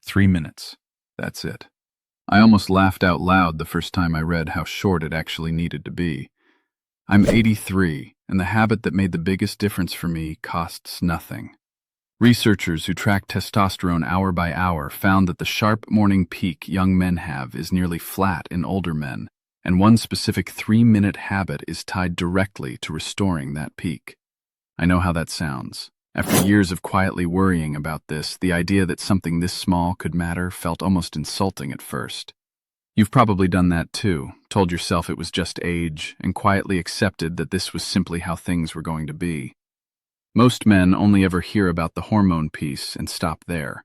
3 minutes. That's it. I almost laughed out loud the first time I read how short it actually needed to be. I'm 83, and the habit that made the biggest difference for me costs nothing. Researchers who track testosterone hour by hour found that the sharp morning peak young men have is nearly flat in older men, and one specific 3-minute habit is tied directly to restoring that peak. I know how that sounds. After years of quietly worrying about this, the idea that something this small could matter felt almost insulting at first. You've probably done that too, told yourself it was just age, and quietly accepted that this was simply how things were going to be. Most men only ever hear about the hormone piece and stop there.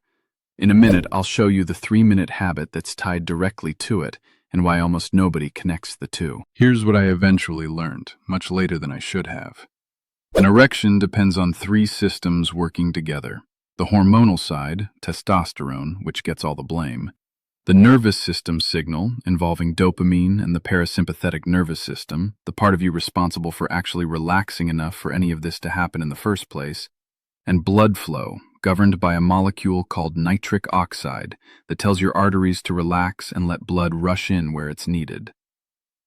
In a minute, I'll show you the 3-minute habit that's tied directly to it, and why almost nobody connects the two. Here's what I eventually learned, much later than I should have. An erection depends on 3 systems working together. The hormonal side, testosterone, which gets all the blame. The nervous system signal, involving dopamine and the parasympathetic nervous system, the part of you responsible for actually relaxing enough for any of this to happen in the first place. And blood flow, governed by a molecule called nitric oxide that tells your arteries to relax and let blood rush in where it's needed.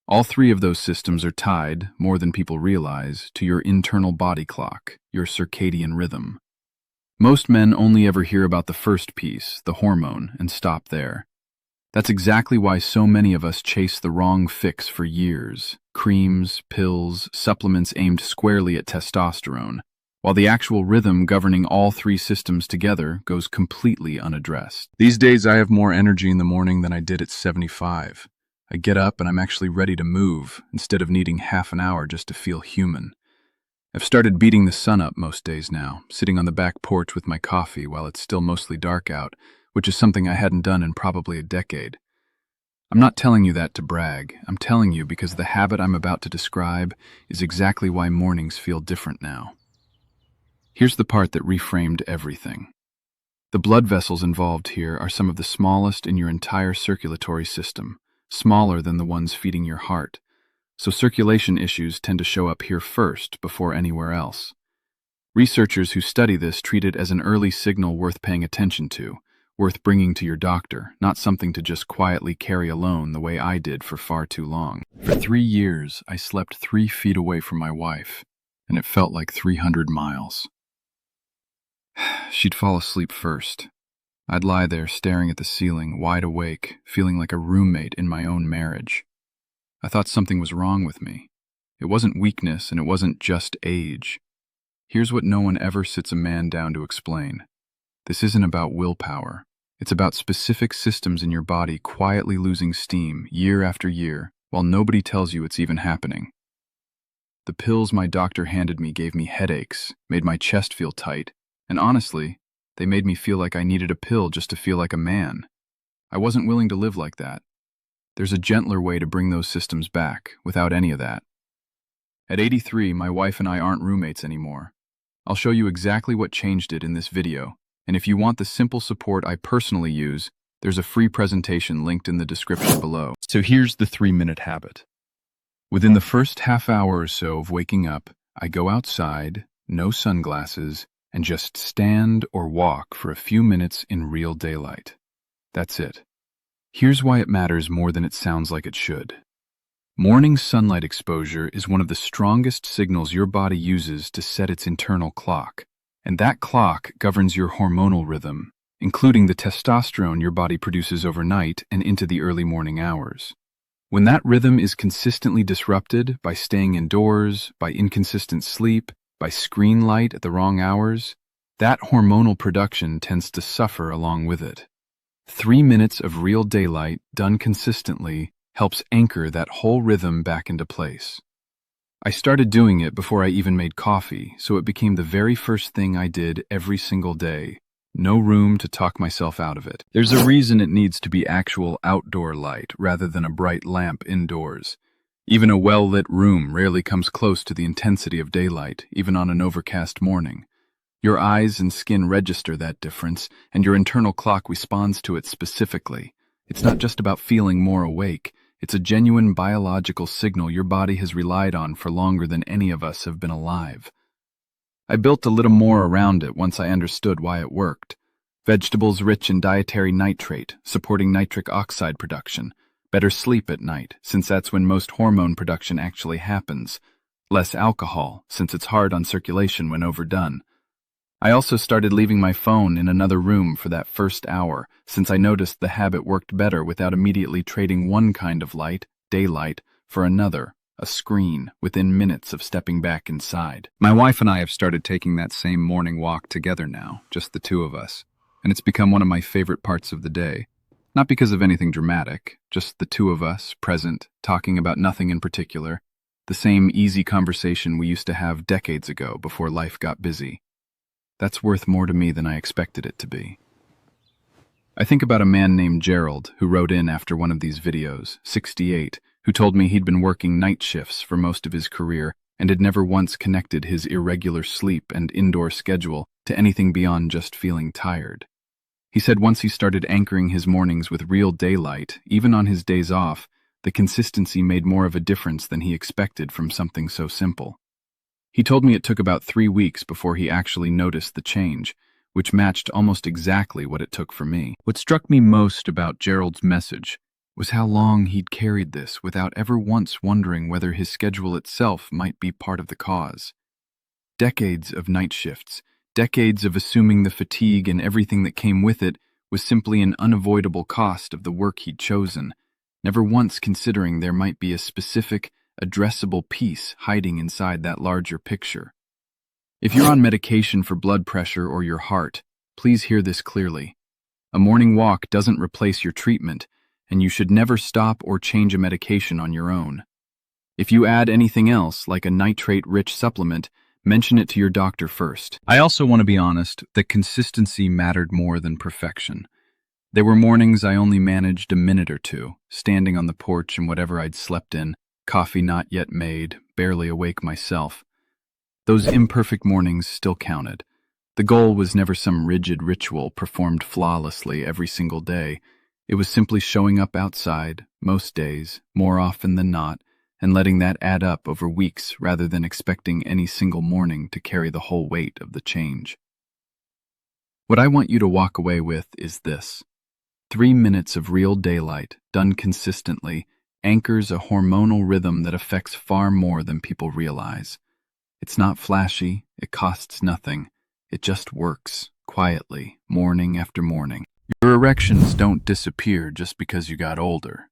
All 3 of those systems are tied, more than people realize, to your internal body clock, your circadian rhythm. Most men only ever hear about the first piece, the hormone, and stop there. That's exactly why so many of us chase the wrong fix for years. Creams, pills, supplements aimed squarely at testosterone, while the actual rhythm governing all 3 systems together goes completely unaddressed. These days I have more energy in the morning than I did at 75. I get up and I'm actually ready to move, instead of needing half an hour just to feel human. I've started beating the sun up most days now, sitting on the back porch with my coffee while it's still mostly dark out, which is something I hadn't done in probably a decade. I'm not telling you that to brag. I'm telling you because the habit I'm about to describe is exactly why mornings feel different now. Here's the part that reframed everything. The blood vessels involved here are some of the smallest in your entire circulatory system, smaller than the ones feeding your heart, so circulation issues tend to show up here first before anywhere else. Researchers who study this treat it as an early signal worth paying attention to, worth bringing to your doctor, not something to just quietly carry alone the way I did for far too long. For 3 years, I slept 3 feet away from my wife, and it felt like 300 miles. She'd fall asleep first. I'd lie there staring at the ceiling, wide awake, feeling like a roommate in my own marriage. I thought something was wrong with me. It wasn't weakness, and it wasn't just age. Here's what no one ever sits a man down to explain. This isn't about willpower. It's about specific systems in your body quietly losing steam year after year, while nobody tells you it's even happening. The pills my doctor handed me gave me headaches, made my chest feel tight, and honestly, they made me feel like I needed a pill just to feel like a man. I wasn't willing to live like that. There's a gentler way to bring those systems back, without any of that. At 83, my wife and I aren't roommates anymore. I'll show you exactly what changed it in this video, and if you want the simple support I personally use, there's a free presentation linked in the description below. So here's the 3-minute habit. Within the first half hour or so of waking up, I go outside, no sunglasses, and just stand or walk for a few minutes in real daylight. That's it. Here's why it matters more than it sounds like it should. Morning sunlight exposure is one of the strongest signals your body uses to set its internal clock, and that clock governs your hormonal rhythm, including the testosterone your body produces overnight and into the early morning hours. When that rhythm is consistently disrupted by staying indoors, by inconsistent sleep, by screen light at the wrong hours, that hormonal production tends to suffer along with it. 3 minutes of real daylight done consistently helps anchor that whole rhythm back into place. I started doing it before I even made coffee, so it became the very first thing I did every single day. No room to talk myself out of it. There's a reason it needs to be actual outdoor light rather than a bright lamp indoors. Even a well-lit room rarely comes close to the intensity of daylight, even on an overcast morning. Your eyes and skin register that difference, and your internal clock responds to it specifically. It's not just about feeling more awake. It's a genuine biological signal your body has relied on for longer than any of us have been alive. I built a little more around it once I understood why it worked. Vegetables rich in dietary nitrate, supporting nitric oxide production. Better sleep at night, since that's when most hormone production actually happens. Less alcohol, since it's hard on circulation when overdone. I also started leaving my phone in another room for that first hour, since I noticed the habit worked better without immediately trading one kind of light, daylight, for another, a screen, within minutes of stepping back inside. My wife and I have started taking that same morning walk together now, just the two of us, and it's become one of my favorite parts of the day. Not because of anything dramatic, just the two of us, present, talking about nothing in particular, the same easy conversation we used to have decades ago before life got busy. That's worth more to me than I expected it to be. I think about a man named Gerald who wrote in after one of these videos, 68, who told me he'd been working night shifts for most of his career and had never once connected his irregular sleep and indoor schedule to anything beyond just feeling tired. He said once he started anchoring his mornings with real daylight, even on his days off, the consistency made more of a difference than he expected from something so simple. He told me it took about 3 weeks before he actually noticed the change, which matched almost exactly what it took for me. What struck me most about Gerald's message was how long he'd carried this without ever once wondering whether his schedule itself might be part of the cause. Decades of night shifts, decades of assuming the fatigue and everything that came with it was simply an unavoidable cost of the work he'd chosen, never once considering there might be a specific, addressable piece hiding inside that larger picture. If you're on medication for blood pressure or your heart, please hear this clearly. A morning walk doesn't replace your treatment, and you should never stop or change a medication on your own. If you add anything else, like a nitrate-rich supplement, mention it to your doctor first. I also want to be honest that consistency mattered more than perfection. There were mornings I only managed a minute or two, standing on the porch in whatever I'd slept in, coffee not yet made, barely awake myself. Those imperfect mornings still counted. The goal was never some rigid ritual performed flawlessly every single day. It was simply showing up outside, most days, more often than not, and letting that add up over weeks rather than expecting any single morning to carry the whole weight of the change. What I want you to walk away with is this. 3 minutes of real daylight, done consistently, anchors a hormonal rhythm that affects far more than people realize. It's not flashy, it costs nothing. It just works, quietly, morning after morning. Your erections don't disappear just because you got older.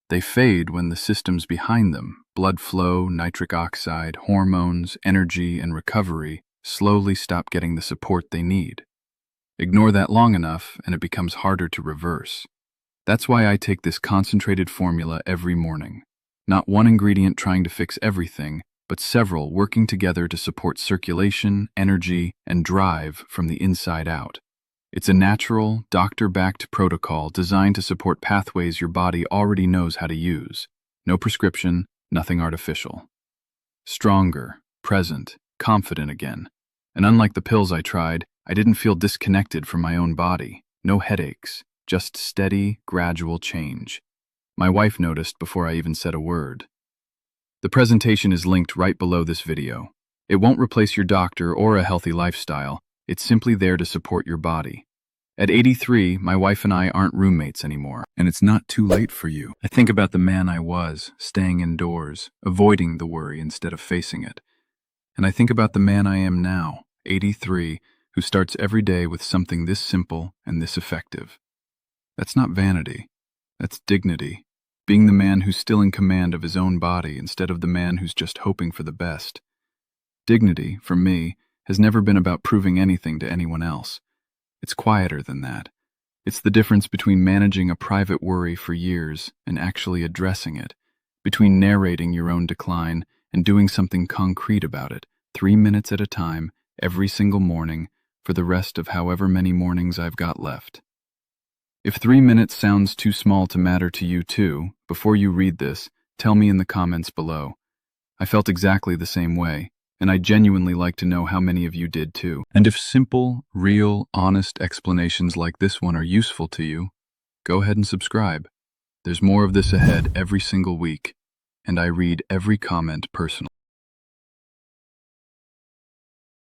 They fade when the systems behind them, blood flow, nitric oxide, hormones, energy, and recovery, slowly stop getting the support they need. Ignore that long enough, and it becomes harder to reverse. That's why I take this concentrated formula every morning. Not one ingredient trying to fix everything, but several working together to support circulation, energy, and drive from the inside out. It's a natural, doctor-backed protocol designed to support pathways your body already knows how to use. No prescription, nothing artificial. Stronger, present, confident again. And unlike the pills I tried, I didn't feel disconnected from my own body. No headaches, just steady, gradual change. My wife noticed before I even said a word. The presentation is linked right below this video. It won't replace your doctor or a healthy lifestyle. It's simply there to support your body. At 83, my wife and I aren't roommates anymore, and it's not too late for you. I think about the man I was, staying indoors, avoiding the worry instead of facing it. And I think about the man I am now, 83, who starts every day with something this simple and this effective. That's not vanity. That's dignity. Being the man who's still in command of his own body instead of the man who's just hoping for the best. Dignity, for me, has never been about proving anything to anyone else. It's quieter than that. It's the difference between managing a private worry for years and actually addressing it, between narrating your own decline and doing something concrete about it, 3 minutes at a time, every single morning, for the rest of however many mornings I've got left. If 3 minutes sounds too small to matter to you too, before you read this, tell me in the comments below. I felt exactly the same way, and I'd genuinely like to know how many of you did too. And if simple, real, honest explanations like this one are useful to you, go ahead and subscribe. There's more of this ahead every single week, and I read every comment personally.